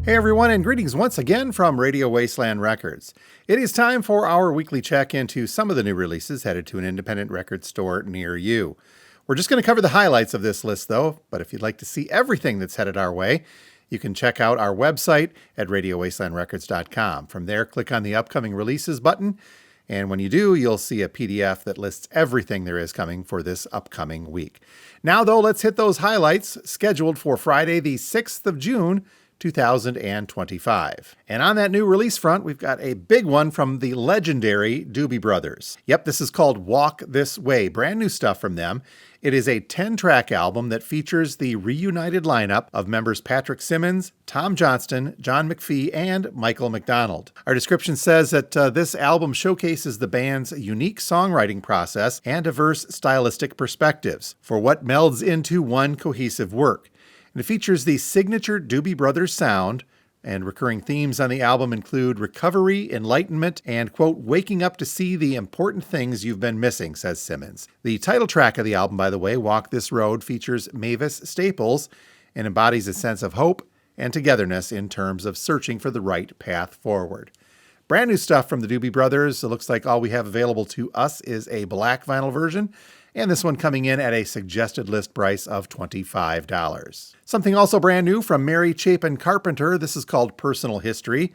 Hey everyone, and greetings once again from Radio Wasteland Records. It is time for our weekly check into some of the new releases headed to an independent record store near you. We're just going to cover the highlights of this list though, but if you'd like to see everything that's headed our way, you can check out our website at radiowastelandrecords.com. From there, click on the upcoming releases button, and when you do, you'll see a PDF that lists everything there is coming for this upcoming week. Now though, let's hit those highlights scheduled for Friday the 6th of June, 2025. And on that new release front, we've got a big one from the legendary Doobie Brothers. Yep, this is called Walk This Way. Brand new stuff from them. It is a 10-track album that features the reunited lineup of members Patrick Simmons, Tom Johnston, John McPhee, and Michael McDonald. Our description says that this album showcases the band's unique songwriting process and diverse stylistic perspectives for what melds into one cohesive work. And it features the signature Doobie Brothers sound, and recurring themes on the album include recovery, enlightenment, and, quote, waking up to see the important things you've been missing, says Simmons. The title track of the album, by the way, Walk This Road, features Mavis Staples and embodies a sense of hope and togetherness in terms of searching for the right path forward. Brand new stuff from the Doobie Brothers. It looks like all we have available to us is a black vinyl version, and this one coming in at a suggested list price of $25. Something also brand new from Mary Chapin Carpenter. This is called Personal History.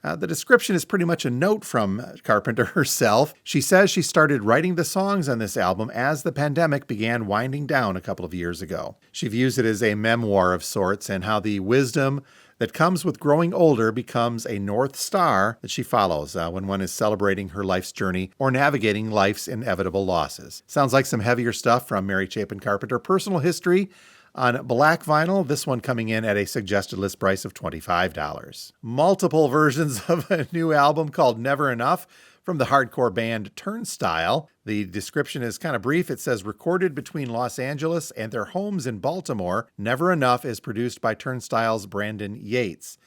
The description is pretty much a note from Carpenter herself. She says she started writing the songs on this album as the pandemic began winding down a couple of years ago. She views it as a memoir of sorts and how the wisdom that comes with growing older becomes a North Star that she follows when one is celebrating her life's journey or navigating life's inevitable losses. Sounds like some heavier stuff from Mary Chapin Carpenter. Personal History on black vinyl, this one coming in at a suggested list price of $25. Multiple versions of a new album called Never Enough from the hardcore band Turnstile. The description is kind of brief. It says, recorded between Los Angeles and their homes in Baltimore, Never Enough is produced by Turnstile's Brandon Yates.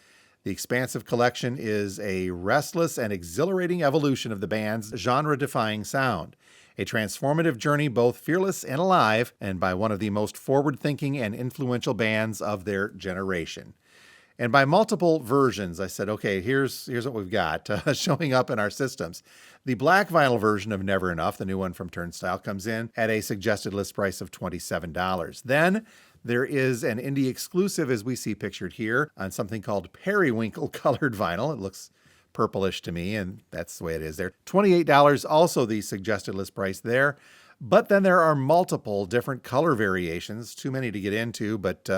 The expansive collection is a restless and exhilarating evolution of the band's genre-defying sound. A transformative journey, both fearless and alive, and by one of the most forward-thinking and influential bands of their generation. And by multiple versions, I said, okay, here's what we've got showing up in our systems. The black vinyl version of Never Enough, the new one from Turnstile, comes in at a suggested list price of $27. Then there is an indie exclusive, as we see pictured here, on something called periwinkle colored vinyl. It looks purplish to me, and that's the way it is there. $28, also the suggested list price there. But then there are multiple different color variations, too many to get into, but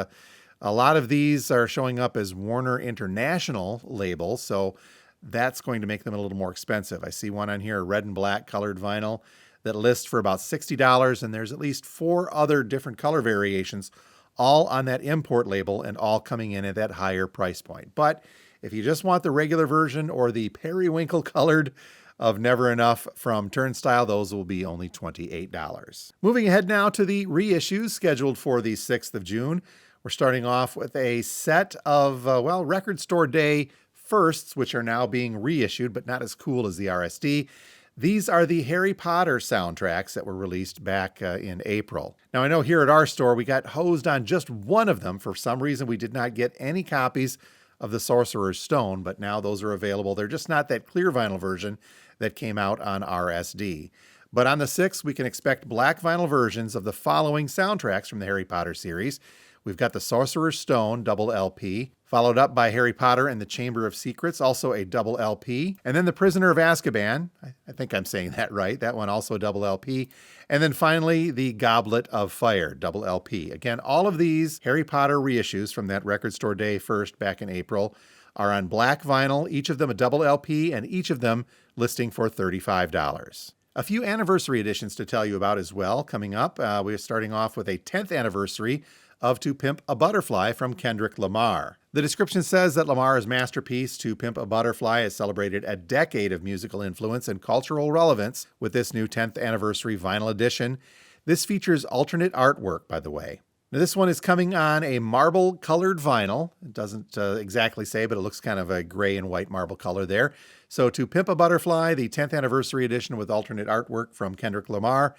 a lot of these are showing up as Warner International labels, so that's going to make them a little more expensive. I see one on here, a red and black colored vinyl, that lists for about $60, and there's at least 4 other different color variations, all on that import label and all coming in at that higher price point. But if you just want the regular version or the periwinkle colored of Never Enough from Turnstile, those will be only $28. Moving ahead now to the reissues scheduled for the 6th of June. We're starting off with a set of, record store day firsts, which are now being reissued, but not as cool as the RSD. These are the Harry Potter soundtracks that were released back in April. Now, I know here at our store, we got hosed on just one of them. For some reason, we did not get any copies of the Sorcerer's Stone, but now those are available. They're just not that clear vinyl version that came out on RSD. But on the 6th, we can expect black vinyl versions of the following soundtracks from the Harry Potter series. We've got the Sorcerer's Stone double LP, followed up by Harry Potter and the Chamber of Secrets, also a double LP. And then The Prisoner of Azkaban, I think I'm saying that right, that one also a double LP. And then finally, The Goblet of Fire, double LP. Again, all of these Harry Potter reissues from that record store day first back in April are on black vinyl, each of them a double LP, and each of them listing for $35. A few anniversary editions to tell you about as well coming up. We're starting off with a 10th anniversary of To Pimp a Butterfly from Kendrick Lamar. The description says that Lamar's masterpiece, To Pimp a Butterfly, has celebrated a decade of musical influence and cultural relevance with this new 10th anniversary vinyl edition. This features alternate artwork, by the way. Now, this one is coming on a marble-colored vinyl. It doesn't exactly say, but it looks kind of a gray and white marble color there. So To Pimp a Butterfly, the 10th anniversary edition with alternate artwork from Kendrick Lamar,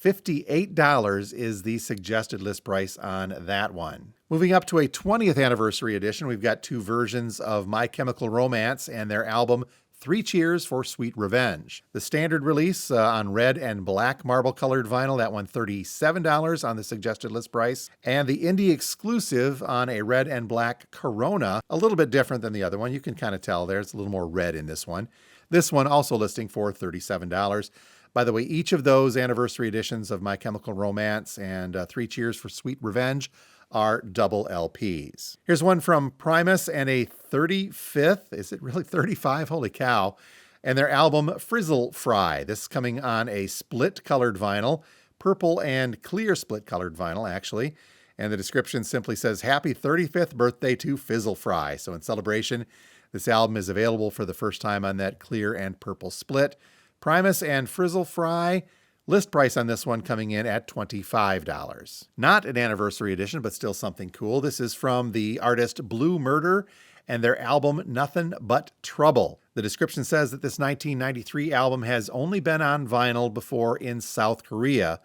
$58 is the suggested list price on that one. Moving up to a 20th anniversary edition, we've got two versions of My Chemical Romance and their album Three Cheers for Sweet Revenge. The standard release on red and black marble-colored vinyl, that one $37 on the suggested list price. And the indie exclusive on a red and black Corona, a little bit different than the other one. You can kind of tell there's a little more red in this one. This one also listing for $37. By the way, each of those anniversary editions of My Chemical Romance and Three Cheers for Sweet Revenge are double LPs. Here's one from Primus and a 35th, is it really 35? Holy cow. And their album Frizzle Fry. This is coming on a split colored vinyl, purple and clear split colored vinyl actually. And the description simply says, "Happy 35th birthday to Fizzle Fry." So in celebration, this album is available for the first time on that clear and purple split. Primus and Frizzle Fry. List price on this one coming in at $25. Not an anniversary edition, but still something cool. This is from the artist Blue Murder and their album Nothing But Trouble. The description says that this 1993 album has only been on vinyl before in South Korea,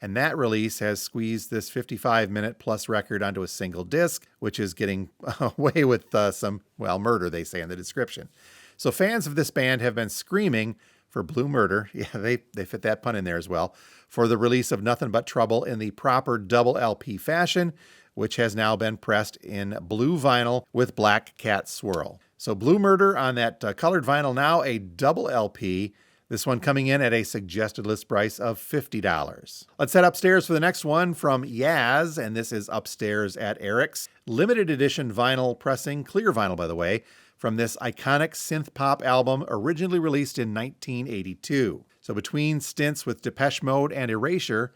and that release has squeezed this 55-minute plus record onto a single disc, which is getting away with some, murder, they say in the description. So fans of this band have been screaming for Blue Murder, yeah, they fit that pun in there as well, for the release of Nothing But Trouble in the proper double LP fashion, which has now been pressed in blue vinyl with black cat swirl. So Blue Murder on that colored vinyl now, a double LP, this one coming in at a suggested list price of $50. Let's head upstairs for the next one from Yaz, and this is Upstairs at Eric's. Limited edition vinyl pressing, clear vinyl by the way, from this iconic synth pop album originally released in 1982. So between stints with Depeche Mode and Erasure,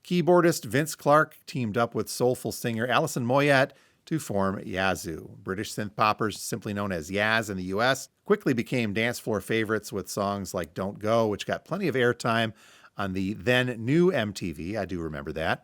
keyboardist Vince Clarke teamed up with soulful singer Alison Moyet to form Yazoo. British synth poppers, simply known as Yaz in the US, quickly became dance floor favorites with songs like Don't Go, which got plenty of airtime on the then new MTV. I do remember that.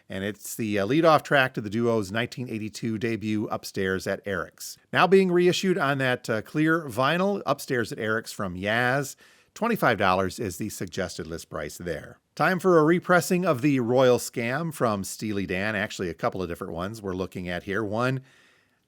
And it's the lead-off track to the duo's 1982 debut, Upstairs at Eric's. Now being reissued on that clear vinyl, Upstairs at Eric's from Yaz. $25 is the suggested list price there. Time for a repressing of the Royal Scam from Steely Dan. Actually, a couple of different ones we're looking at here. One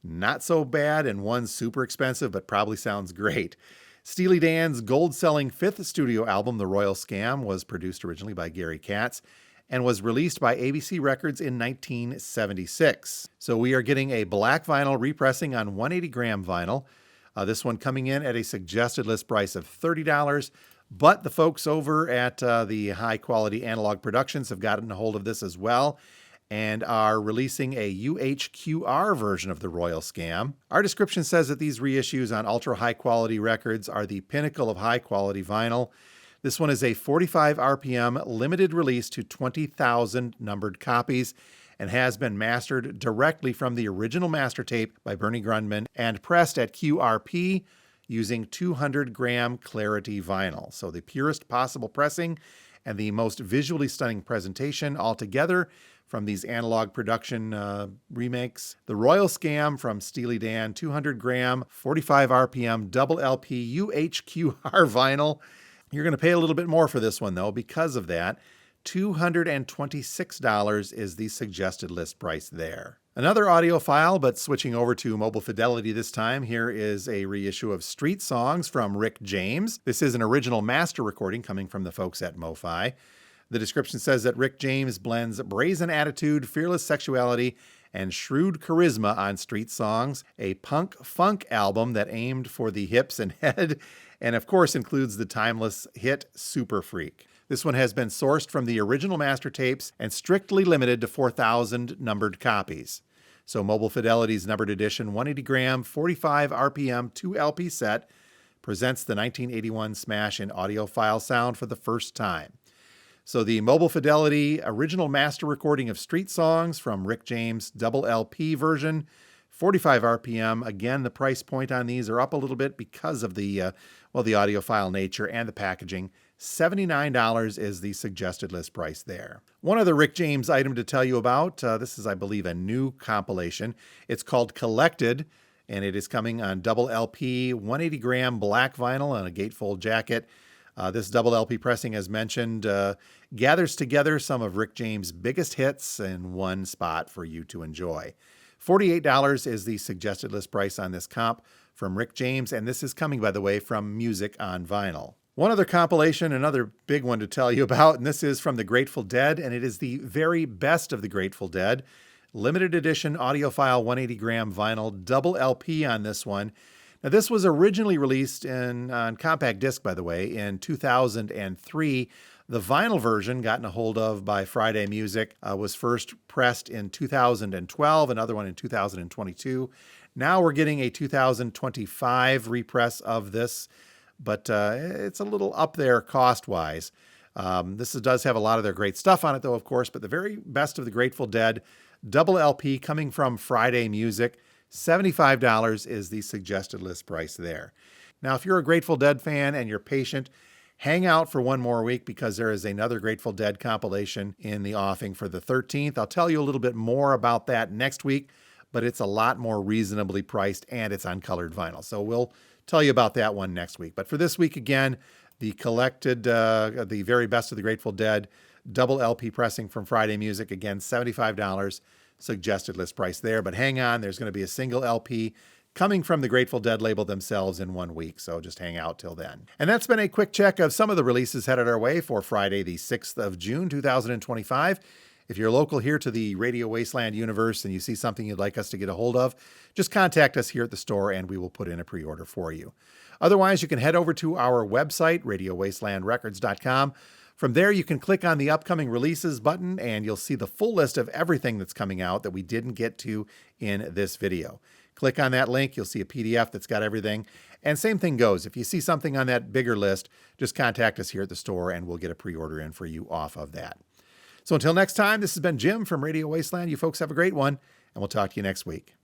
not so bad and one super expensive, but probably sounds great. Steely Dan's gold-selling fifth studio album, The Royal Scam, was produced originally by Gary Katz and was released by ABC Records in 1976. So we are getting a black vinyl repressing on 180-gram vinyl. This one coming in at a suggested list price of $30, but the folks over at the High Quality Analog Productions have gotten a hold of this as well and are releasing a UHQR version of the Royal Scam. Our description says that these reissues on ultra high quality records are the pinnacle of high quality vinyl. This one is a 45 RPM limited release to 20,000 numbered copies and has been mastered directly from the original master tape by Bernie Grundman and pressed at QRP using 200-gram Clarity vinyl. So the purest possible pressing and the most visually stunning presentation altogether from these analog production remakes. The Royal Scam from Steely Dan, 200-gram, 45 RPM, double LP UHQR vinyl. You're going to pay a little bit more for this one, though, because of that. $226 is the suggested list price there. Another audiophile, but switching over to Mobile Fidelity this time. Here is a reissue of Street Songs from Rick James. This is an original master recording coming from the folks at MoFi. The description says that Rick James blends brazen attitude, fearless sexuality, and shrewd charisma on Street Songs, a punk-funk album that aimed for the hips and head, and of course includes the timeless hit Super Freak. This one has been sourced from the original master tapes and strictly limited to 4,000 numbered copies. So Mobile Fidelity's numbered edition 180-gram, 45 RPM, 2 LP set presents the 1981 smash in audiophile sound for the first time. So the Mobile Fidelity original master recording of Street Songs from Rick James double LP version, 45 RPM. Again, the price point on these are up a little bit because of the audiophile nature and the packaging. $79 is the suggested list price there. One other Rick James item to tell you about. This is, I believe, a new compilation. It's called Collected, and it is coming on double LP, 180-gram black vinyl on a gatefold jacket. This double LP pressing, as mentioned, gathers together some of Rick James' biggest hits in one spot for you to enjoy. $48 is the suggested list price on this comp from Rick James, and this is coming, by the way, from Music on Vinyl. One other compilation, another big one to tell you about, and this is from the Grateful Dead, and it is the very best of the Grateful Dead. Limited edition audiophile 180-gram vinyl, double LP on this one. Now, this was originally released on compact disc, by the way, in 2003. The vinyl version, gotten a hold of by Friday Music, was first pressed in 2012, another one in 2022. Now we're getting a 2025 repress of this, but it's a little up there cost-wise. This does have a lot of their great stuff on it, though, of course, but the very best of the Grateful Dead, double LP coming from Friday Music, $75 is the suggested list price there. Now, if you're a Grateful Dead fan and you're patient, hang out for one more week because there is another Grateful Dead compilation in the offing for the 13th. I'll tell you a little bit more about that next week, but it's a lot more reasonably priced and it's on colored vinyl. So we'll tell you about that one next week. But for this week, again, the collected, the very best of the Grateful Dead, double LP pressing from Friday Music, again, $75 suggested list price there. But hang on, there's going to be a single LP coming from the Grateful Dead label themselves in 1 week, so just hang out till then. And that's been a quick check of some of the releases headed our way for Friday, the 6th of June, 2025. If you're local here to the Radio Wasteland universe and you see something you'd like us to get a hold of, just contact us here at the store and we will put in a pre-order for you. Otherwise, you can head over to our website, radiowastelandrecords.com. From there, you can click on the upcoming releases button and you'll see the full list of everything that's coming out that we didn't get to in this video. Click on that link, you'll see a PDF that's got everything. And same thing goes. If you see something on that bigger list, just contact us here at the store and we'll get a pre-order in for you off of that. So until next time, this has been Jim from Radio Wasteland. You folks have a great one, and we'll talk to you next week.